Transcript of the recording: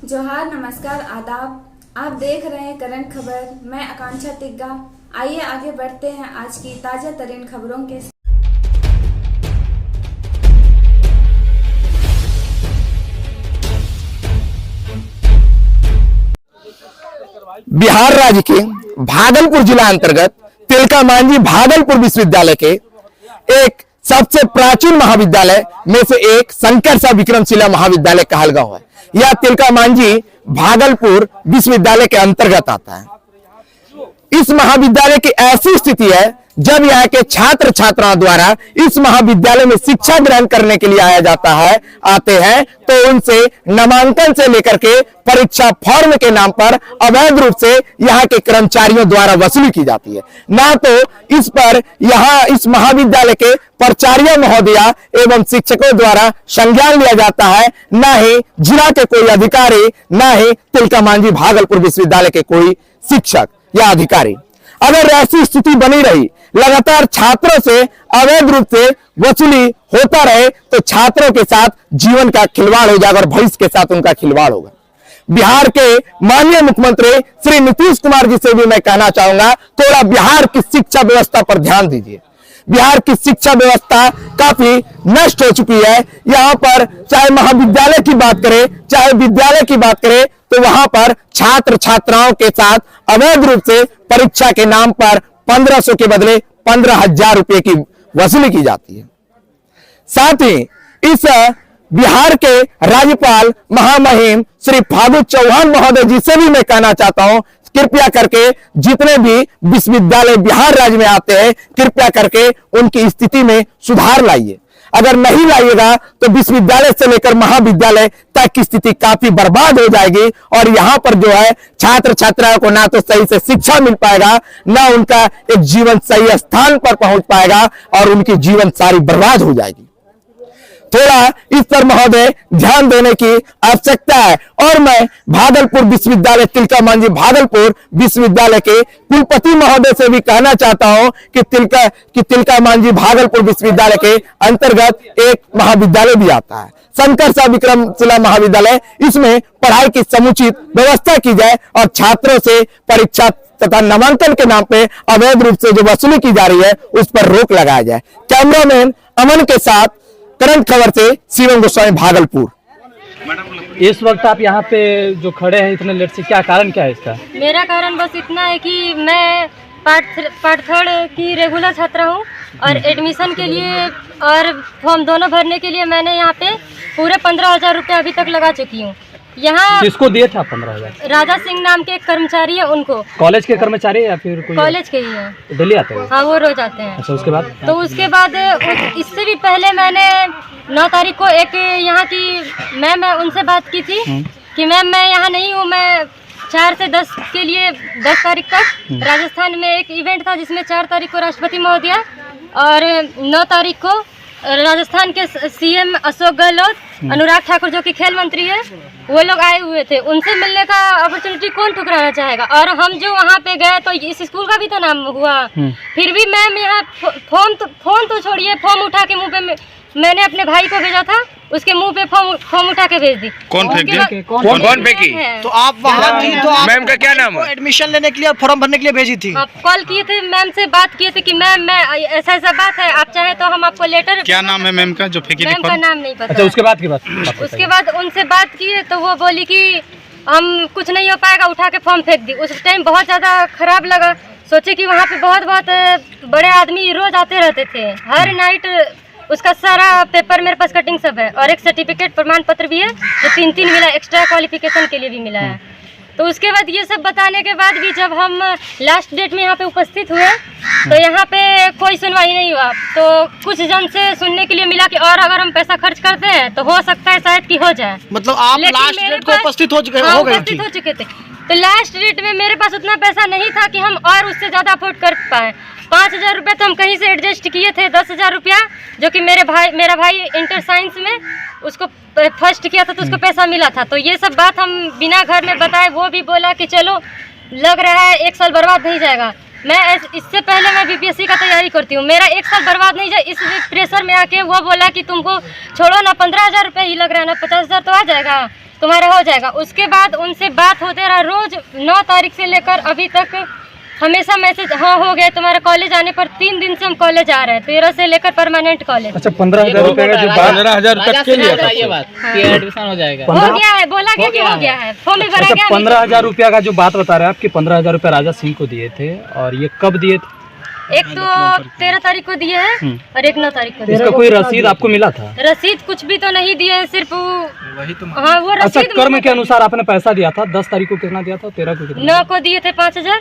जोहार, नमस्कार, आदाब। आप देख रहे हैं करंट खबर। मैं आकांक्षा तिग्गा। आइए आगे बढ़ते हैं आज की ताजा तरीन खबरों के। बिहार राज्य के भागलपुर जिला अंतर्गत तिलका मांझी भागलपुर विश्वविद्यालय के एक सबसे प्राचीन महाविद्यालय में से एक शंकर साहब विक्रमशिला महाविद्यालय कहलगांव है। यह तिलका मांझी भागलपुर विश्वविद्यालय के अंतर्गत आता है। इस महाविद्यालय की ऐसी स्थिति है जब यहाँ के छात्र छात्राओं द्वारा इस महाविद्यालय में शिक्षा ग्रहण करने के लिए आते हैं तो उनसे नामांकन से लेकर के परीक्षा फॉर्म के नाम पर अवैध रूप से यहाँ के कर्मचारियों द्वारा वसूली की जाती है। ना तो इस पर यहाँ इस महाविद्यालय के प्राचार्य महोदया एवं शिक्षकों द्वारा संज्ञान लिया जाता है, ना ही जिला के कोई अधिकारी, ना ही तिलका मांझी भागलपुर विश्वविद्यालय के कोई शिक्षक या अधिकारी। अगर ऐसी स्थिति बनी रही, लगातार छात्रों से अवैध रूप से वसूली होता रहे तो छात्रों के साथ जीवन का खिलवाड़ हो जाएगा और भविष्य के साथ उनका खिलवाड़ होगा। बिहार के माननीय मुख्यमंत्री श्री नीतीश कुमार जी से भी मैं कहना चाहूंगा, थोड़ा बिहार की शिक्षा व्यवस्था पर ध्यान दीजिए। बिहार की शिक्षा व्यवस्था काफी नष्ट हो चुकी है। यहाँ पर चाहे महाविद्यालय की बात करें, चाहे विद्यालय की बात करें, तो वहां पर छात्र छात्राओं के साथ अवैध रूप से परीक्षा के नाम पर 1500 के बदले 15,000 रुपए की वसूली की जाती है। साथ ही इस बिहार के राज्यपाल महामहिम श्री फागू चौहान महोदय जी से भी मैं कहना चाहता हूं, कृपया करके जितने भी विश्वविद्यालय बिहार राज्य में आते हैं, कृपया करके उनकी स्थिति में सुधार लाइए। अगर नहीं लाइएगा तो विश्वविद्यालय से लेकर महाविद्यालय तक की स्थिति काफी बर्बाद हो जाएगी और यहाँ पर जो है छात्र छात्राओं को ना तो सही से शिक्षा मिल पाएगा, ना उनका एक जीवन सही स्थान पर पहुंच पाएगा और उनकी जीवन सारी बर्बाद हो जाएगी। थोड़ा इस पर महोदय ध्यान देने की आवश्यकता है। और मैं भागलपुर विश्वविद्यालय तिलका मांझी भागलपुर विश्वविद्यालय के कुलपति महोदय से भी कहना चाहता हूं कि तिलका मांझी भागलपुर विश्वविद्यालय के अंतर्गत एक महाविद्यालय भी आता है, शंकर साहब विक्रमशिला महाविद्यालय। इसमें पढ़ाई की समुचित व्यवस्था की जाए और छात्रों से परीक्षा तथा नामांकन के नाम पे अवैध रूप से जो वसूली की जा रही है उस पर रोक लगाया जाए। कैमरामैन अमन के साथ करंट खबर से शिवम गोस्वामी, भागलपुर। इस वक्त आप यहाँ पे जो खड़े हैं इतने लेट से, क्या कारण क्या है इसका? मेरा कारण बस इतना है कि मैं पार्ट थर्ड की रेगुलर छात्रा हूँ और एडमिशन के लिए और फॉर्म दोनों भरने के लिए मैंने यहाँ पे पूरे 15,000 रुपये अभी तक लगा चुकी हूँ। यहाँ किसको दिए थे आप 15,000? राजा सिंह नाम के एक कर्मचारी है, उनको। कॉलेज के कर्मचारी या फिर कोई? कॉलेज के ही है। दिल्ली आते हैं? हाँ, वो रोज आते हैं। अच्छा, उसके बाद? तो उसके बाद इससे भी पहले मैंने 9 तारीख को एक यहाँ की मैम है, उनसे बात की थी कि मैम मैं यहाँ नहीं हूँ, मैं 4 से 10 के लिए 10 तारीख तक राजस्थान में एक इवेंट था जिसमें 4 तारीख को राष्ट्रपति महोदया और 9 तारीख को राजस्थान के सीएम अशोक गहलोत, अनुराग ठाकुर जो कि खेल मंत्री है, वो लोग आए हुए थे। उनसे मिलने का अपॉर्चुनिटी कौन ठुकराना चाहेगा। और हम जो वहाँ पे गए तो इस स्कूल का भी तो नाम हुआ। फिर भी मैम यहाँ फोन तो छोड़िए, फॉर्म उठा के मुँह पे मैंने अपने भाई को भेजा था, उसके मुंह पे फॉर्म उठा के भेज दी। कौन फेंकी? कौन फेंकी? तो आप वहाँ थी तो आप मैम का क्या नाम है? एडमिशन लेने के लिए फॉर्म भरने के लिए भेजी थी। आप कॉल किए थे, मैम से बात किए थे कि मैम मैं ऐसा बात है, आप चाहे तो हम आपको लेटर। क्या नाम है मैम का जो फेंकी थी? मैम का नाम नहीं पता। अच्छा, उसके बाद की बात? उसके बाद उनसे बात किए तो वो बोली कि हम कुछ नहीं हो पाएगा, उठा के फॉर्म फेंक दी। उस टाइम बहुत ज़्यादा खराब लगा, सोचे कि वहाँ पे बहुत बड़े आदमी रोज आते रहते थे, हर नाइट उसका सारा पेपर मेरे पास कटिंग सब है और एक सर्टिफिकेट प्रमाण पत्र भी है जो 3 मिला, एक्स्ट्रा क्वालिफिकेशन के लिए भी मिला है। तो उसके बाद ये सब बताने के बाद भी जब हम लास्ट डेट में यहाँ पे उपस्थित हुए तो यहाँ पे कोई सुनवाई नहीं हुआ। तो कुछ जन से सुनने के लिए मिला कि और अगर हम पैसा खर्च करते हैं तो हो सकता है शायद कि हो जाए। मतलब आप लास्ट डेट को उपस्थित हो चुके थे। तो लास्ट डेट में मेरे पास उतना पैसा नहीं था कि हम और उससे ज़्यादा अफोर्ड कर पाए। 5,000 रुपये तो हम कहीं से एडजस्ट किए थे। 10,000 रुपया जो कि मेरा भाई इंटर साइंस में उसको फर्स्ट किया था तो उसको पैसा मिला था। तो ये सब बात हम बिना घर में बताए, वो भी बोला कि चलो लग रहा है 1 साल बर्बाद नहीं जाएगा। मैं इससे पहले मैं बीपीएससी का तैयारी करती हूँ, मेरा 1 साल बर्बाद नहीं जाए इस प्रेशर में आके वो बोला कि तुमको छोड़ो ना, 15,000 रुपये ही लग रहा है ना, 50,000 तो आ जाएगा। तुम्हारा हो जाएगा। उसके बाद उनसे बात होते रहा, रोज 9 तारीख से लेकर अभी तक हमेशा मैसेज, हाँ हो गया तुम्हारा। कॉलेज आने पर 3 दिन से हम कॉलेज आ रहे हैं, 13 से लेकर परमानेंट कॉलेज। अच्छा 15,000 रुपए का जो बात 15,000 तक के लिए था ये बात कि एडमिशन हो जाएगा। हो गया है, बोला गया कि हो गया है, फॉर्म भी भरा अच्छा गया। 15,000 रुपया का जो बात बता रहे हैं आप कि 15,000 रुपया राजा सिंह को दिए थे, और ये कब दिए थे? एक तो 13 तारीख को दिए हैं और एक 9 तारीख को दिए। इसका कोई रसीद आपको मिला था? रसीद कुछ भी तो नहीं दिए, सिर्फ वही तो हाँ वो अच्छा रसीद कर्म के अनुसार आपने पैसा दिया था। 10 तारीख को कितना दिया था, 13 को कितना? 9 को दिए थे 5,000।